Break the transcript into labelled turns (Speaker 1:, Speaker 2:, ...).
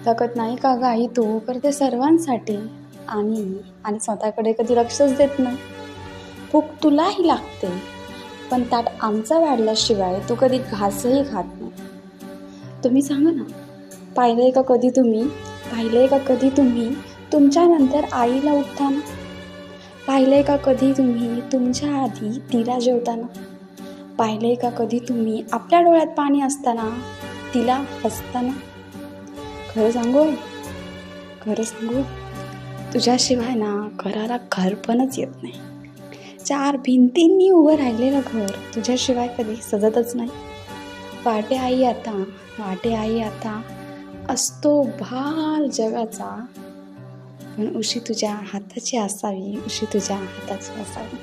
Speaker 1: थकत नाही का गाई तू करते सर्वांसाठी आणि आणि स्वतःकडे कधी लक्षच देत नाही. भूक तुलाही लागते पण ताट आमचा वाढल्याशिवाय तू कधी घासही खात नाही. तुम्ही सांगा ना, पाहिलंय का कधी तुम्ही तुमच्यानंतर आईला उठताना? पाहिलंय का कधी तुम्ही तुमच्या आधी तिला जेवताना? पाहिलंय का कधी तुम्ही आपल्या डोळ्यात पाणी असताना तिला हसताना? खरं सांगू खरं सांगू तुझ्याशिवाय ना घराला घरपणच येत नाही. 4 भिंतींनी उभं राहिलेलं घर तुझ्याशिवाय कधी सजतच नाही. वाटे आई आता असतो भाल जगाचा, पण उशी तुझ्या हाताची असावी, उशी तुझ्या हाताची असावी.